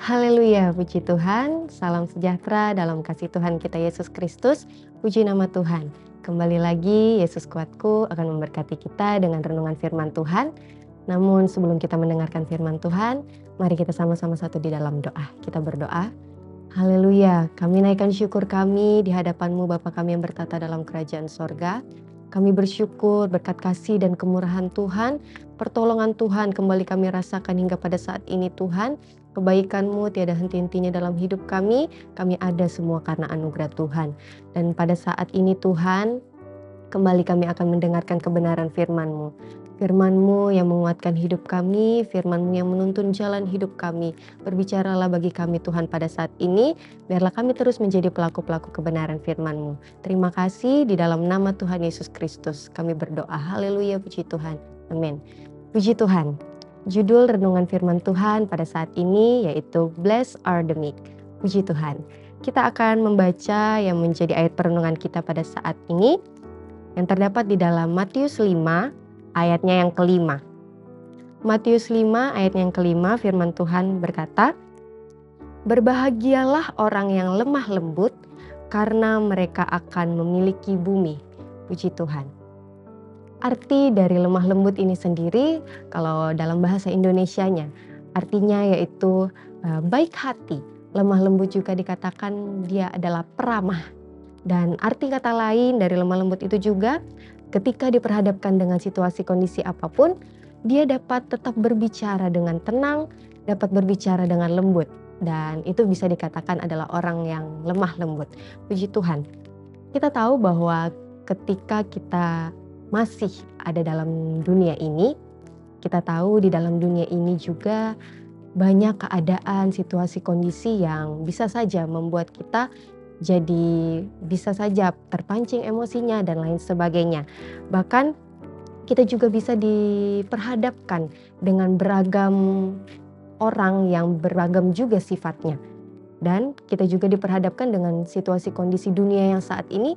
Haleluya, puji Tuhan, salam sejahtera dalam kasih Tuhan kita Yesus Kristus, puji nama Tuhan. Kembali lagi, Yesus kuatku akan memberkati kita dengan renungan firman Tuhan. Namun sebelum kita mendengarkan firman Tuhan, mari kita sama-sama satu di dalam doa. Kita berdoa. Haleluya, kami naikkan syukur kami di hadapan-Mu Bapa kami yang bertata dalam kerajaan sorga. Kami bersyukur berkat kasih dan kemurahan Tuhan, pertolongan Tuhan kembali kami rasakan hingga pada saat ini Tuhan. Kebaikan-Mu tiada henti-hentinya dalam hidup kami ada semua karena anugerah Tuhan. Dan pada saat ini Tuhan, kembali kami akan mendengarkan kebenaran firman-Mu. Firman-Mu yang menguatkan hidup kami, firman-Mu yang menuntun jalan hidup kami. Berbicaralah bagi kami Tuhan pada saat ini, biarlah kami terus menjadi pelaku-pelaku kebenaran firman-Mu. Terima kasih di dalam nama Tuhan Yesus Kristus. Kami berdoa, haleluya, puji Tuhan. Amin. Puji Tuhan. Judul renungan firman Tuhan pada saat ini yaitu Blessed are the meek. Puji Tuhan. Kita akan membaca yang menjadi ayat perenungan kita pada saat ini yang terdapat di dalam Matius 5 ayatnya yang kelima. Matius 5 ayatnya yang kelima, firman Tuhan berkata, "Berbahagialah orang yang lemah lembut, karena mereka akan memiliki bumi." Puji Tuhan. Arti dari lemah lembut ini sendiri, kalau dalam bahasa Indonesianya, artinya yaitu baik hati. Lemah lembut juga dikatakan dia adalah peramah. Dan arti kata lain dari lemah lembut itu juga, ketika diperhadapkan dengan situasi kondisi apapun, dia dapat tetap berbicara dengan tenang, dapat berbicara dengan lembut. Dan itu bisa dikatakan adalah orang yang lemah lembut. Puji Tuhan. Kita tahu bahwa ketika kita masih ada dalam dunia ini, kita tahu di dalam dunia ini juga banyak keadaan, situasi, kondisi yang bisa saja membuat kita jadi bisa saja terpancing emosinya dan lain sebagainya. Bahkan kita juga bisa diperhadapkan dengan beragam orang yang beragam juga sifatnya. Dan kita juga diperhadapkan dengan situasi kondisi dunia yang saat ini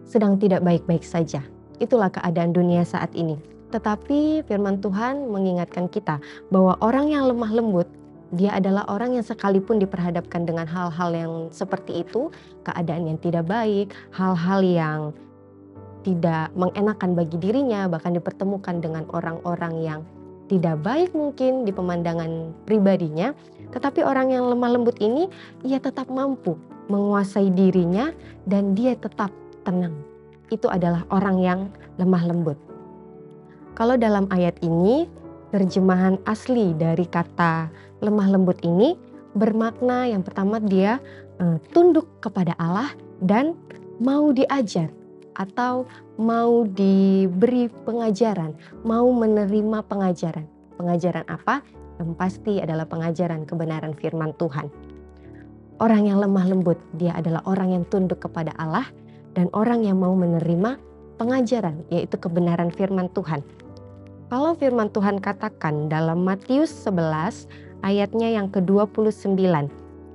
sedang tidak baik-baik saja. Itulah keadaan dunia saat ini. Tetapi firman Tuhan mengingatkan kita bahwa orang yang lemah lembut, dia adalah orang yang sekalipun diperhadapkan dengan hal-hal yang seperti itu, keadaan yang tidak baik, hal-hal yang tidak mengenakan bagi dirinya, bahkan dipertemukan dengan orang-orang yang tidak baik mungkin di pemandangan pribadinya, tetapi orang yang lemah lembut ini, ia tetap mampu menguasai dirinya dan dia tetap tenang. Itu adalah orang yang lemah lembut. Kalau dalam ayat ini, terjemahan asli dari kata lemah lembut ini bermakna yang pertama dia tunduk kepada Allah dan mau diajar atau mau diberi pengajaran, mau menerima pengajaran. Pengajaran apa? Yang pasti adalah pengajaran kebenaran firman Tuhan. Orang yang lemah lembut, dia adalah orang yang tunduk kepada Allah dan orang yang mau menerima pengajaran, yaitu kebenaran firman Tuhan. Kalau firman Tuhan katakan dalam Matius 11 ayatnya yang ke-29.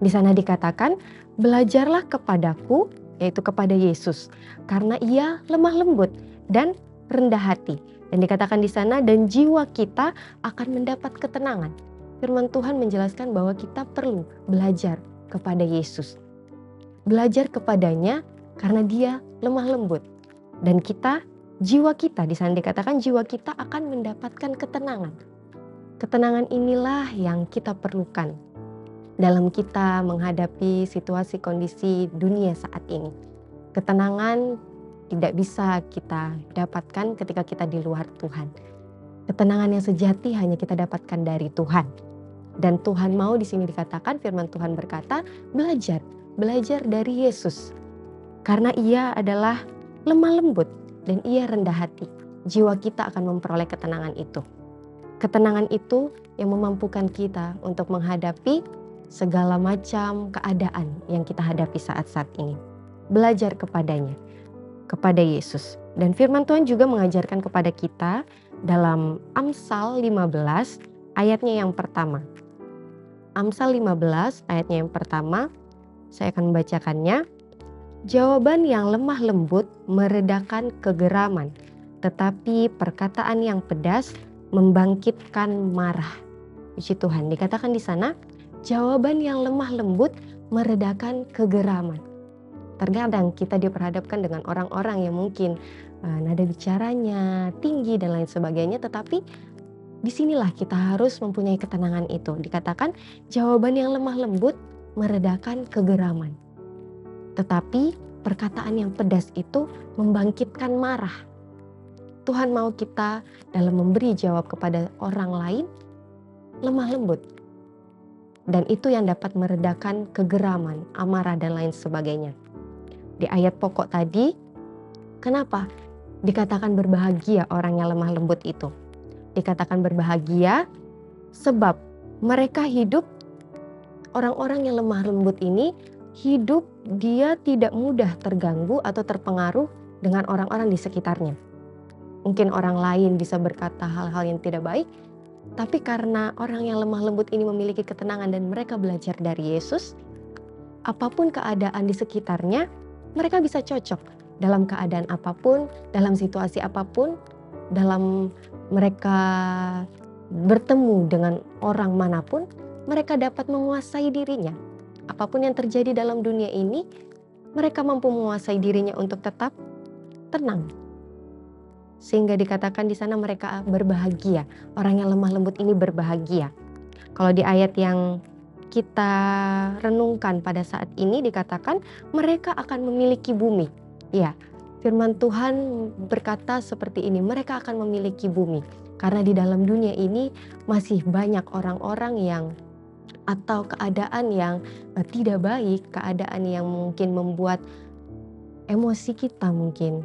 Di sana dikatakan, "Belajarlah kepadaku," yaitu kepada Yesus, "karena ia lemah lembut dan rendah hati." Dan dikatakan di sana, dan jiwa kita akan mendapat ketenangan. Firman Tuhan menjelaskan bahwa kita perlu belajar kepada Yesus. Belajar kepadanya karena dia lemah lembut. Dan kita, jiwa kita, di sana dikatakan jiwa kita akan mendapatkan ketenangan. Ketenangan inilah yang kita perlukan dalam kita menghadapi situasi kondisi dunia saat ini. Ketenangan tidak bisa kita dapatkan ketika kita di luar Tuhan. Ketenangan yang sejati hanya kita dapatkan dari Tuhan. Dan Tuhan mau di sini dikatakan, firman Tuhan berkata, belajar dari Yesus. Karena ia adalah lemah lembut dan ia rendah hati. Jiwa kita akan memperoleh ketenangan itu. Ketenangan itu yang memampukan kita untuk menghadapi segala macam keadaan yang kita hadapi saat-saat ini. Belajar kepadanya, kepada Yesus. Dan firman Tuhan juga mengajarkan kepada kita dalam Amsal 15 ayatnya yang pertama. Amsal 15 ayatnya yang pertama, saya akan membacakannya. "Jawaban yang lemah lembut meredakan kegeraman, tetapi perkataan yang pedas membangkitkan marah." Puji Tuhan, dikatakan di sana, Jawaban yang lemah lembut meredakan kegeraman. Terkadang kita diperhadapkan dengan orang-orang yang mungkin nada bicaranya tinggi dan lain sebagainya, tetapi disinilah kita harus mempunyai ketenangan itu. Dikatakan jawaban yang lemah lembut meredakan kegeraman. Tetapi perkataan yang pedas itu membangkitkan marah. Tuhan mau kita dalam memberi jawab kepada orang lain lemah lembut. Dan itu yang dapat meredakan kegeraman, amarah dan lain sebagainya. Di ayat pokok tadi, kenapa dikatakan berbahagia orang yang lemah lembut itu? Dikatakan berbahagia sebab mereka hidup, orang-orang yang lemah lembut ini hidup, dia tidak mudah terganggu atau terpengaruh dengan orang-orang di sekitarnya. Mungkin orang lain bisa berkata hal-hal yang tidak baik, tapi karena orang yang lemah lembut ini memiliki ketenangan dan mereka belajar dari Yesus, apapun keadaan di sekitarnya, mereka bisa cocok dalam keadaan apapun, dalam situasi apapun, dalam mereka bertemu dengan orang manapun, mereka dapat menguasai dirinya. Apapun yang terjadi dalam dunia ini, mereka mampu menguasai dirinya untuk tetap tenang. Sehingga dikatakan di sana mereka berbahagia. Orang yang lemah lembut ini berbahagia. Kalau di ayat yang kita renungkan pada saat ini dikatakan mereka akan memiliki bumi. Ya, firman Tuhan berkata seperti ini, mereka akan memiliki bumi. Karena di dalam dunia ini masih banyak orang-orang yang atau keadaan yang tidak baik, keadaan yang mungkin membuat emosi kita mungkin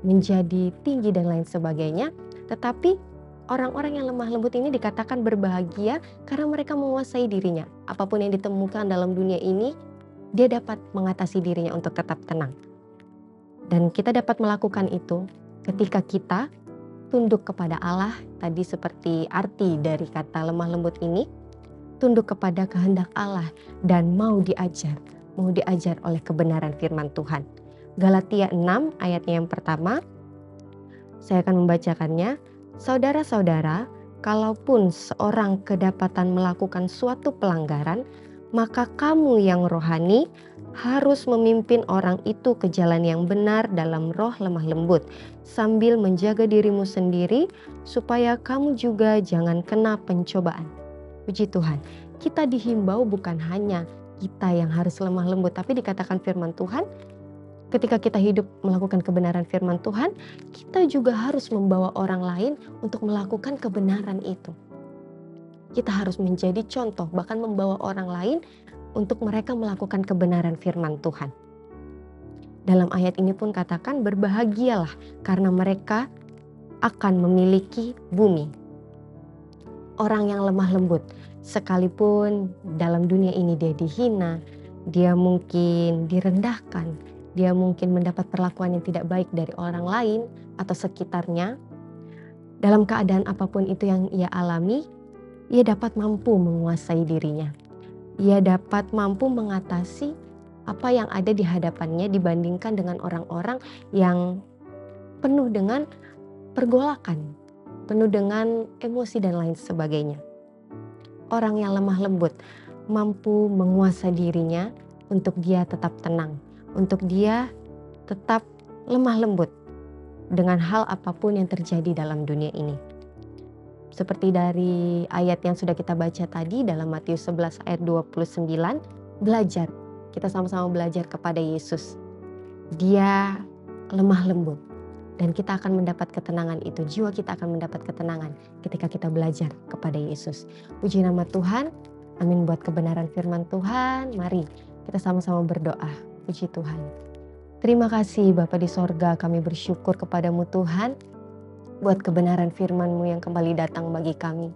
menjadi tinggi dan lain sebagainya. Tetapi orang-orang yang lemah lembut ini dikatakan berbahagia karena mereka menguasai dirinya. Apapun yang ditemukan dalam dunia ini, dia dapat mengatasi dirinya untuk tetap tenang. Dan kita dapat melakukan itu ketika kita tunduk kepada Allah, tadi seperti arti dari kata lemah lembut ini, tunduk kepada kehendak Allah dan mau diajar oleh kebenaran firman Tuhan. Galatia 6 ayatnya yang pertama, saya akan membacakannya. Saudara-saudara, kalaupun seorang kedapatan melakukan suatu pelanggaran, maka kamu yang rohani harus memimpin orang itu ke jalan yang benar dalam roh lemah lembut, sambil menjaga dirimu sendiri supaya kamu juga jangan kena pencobaan. Puji Tuhan, kita dihimbau bukan hanya kita yang harus lemah lembut, tapi dikatakan firman Tuhan, ketika kita hidup melakukan kebenaran firman Tuhan, kita juga harus membawa orang lain untuk melakukan kebenaran itu. Kita harus menjadi contoh, bahkan membawa orang lain untuk mereka melakukan kebenaran firman Tuhan. Dalam ayat ini pun katakan berbahagialah karena mereka akan memiliki bumi. Orang yang lemah lembut, sekalipun dalam dunia ini dia dihina, dia mungkin direndahkan, dia mungkin mendapat perlakuan yang tidak baik dari orang lain atau sekitarnya. Dalam keadaan apapun itu yang ia alami, ia dapat mampu menguasai dirinya. Ia dapat mampu mengatasi apa yang ada di hadapannya dibandingkan dengan orang-orang yang penuh dengan pergolakan, penuh dengan emosi dan lain sebagainya. Orang yang lemah lembut mampu menguasai dirinya untuk dia tetap tenang, untuk dia tetap lemah lembut dengan hal apapun yang terjadi dalam dunia ini. Seperti dari ayat yang sudah kita baca tadi dalam Matius 11 ayat 29, belajar. Kita sama-sama belajar kepada Yesus. Dia lemah lembut dan kita akan mendapat ketenangan itu. Jiwa kita akan mendapat ketenangan ketika kita belajar kepada Yesus. Puji nama Tuhan. Amin buat kebenaran firman Tuhan. Mari kita sama-sama berdoa. Puji Tuhan. Terima kasih Bapa di sorga, kami bersyukur kepadamu Tuhan buat kebenaran firman-Mu yang kembali datang bagi kami.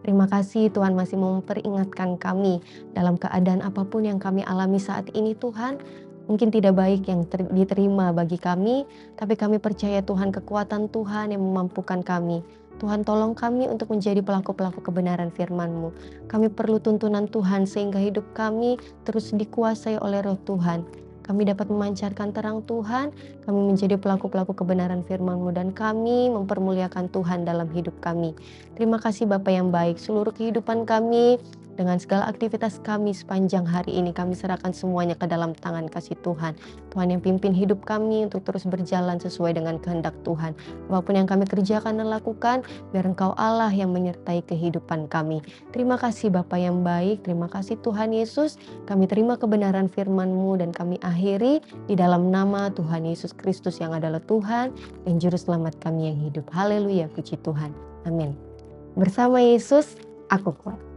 Terima kasih Tuhan masih memperingatkan kami dalam keadaan apapun yang kami alami saat ini Tuhan. Mungkin tidak baik yang diterima bagi kami, tapi kami percaya Tuhan kekuatan Tuhan yang memampukan kami. Tuhan tolong kami untuk menjadi pelaku-pelaku kebenaran firman-Mu. Kami perlu tuntunan Tuhan sehingga hidup kami terus dikuasai oleh roh Tuhan. Kami dapat memancarkan terang Tuhan, kami menjadi pelaku-pelaku kebenaran firman-Mu dan kami mempermuliakan Tuhan dalam hidup kami. Terima kasih Bapa yang baik, seluruh kehidupan kami Dengan segala aktivitas kami sepanjang hari ini, kami serahkan semuanya ke dalam tangan kasih Tuhan. Tuhan yang pimpin hidup kami untuk terus berjalan sesuai dengan kehendak Tuhan. Apapun yang kami kerjakan dan lakukan, biar Engkau Allah yang menyertai kehidupan kami. Terima kasih Bapa yang baik, terima kasih Tuhan Yesus. Kami terima kebenaran firman-Mu dan kami akhiri di dalam nama Tuhan Yesus Kristus yang adalah Tuhan dan Juru Selamat kami yang hidup. Haleluya, puji Tuhan. Amin. Bersama Yesus, aku kuat.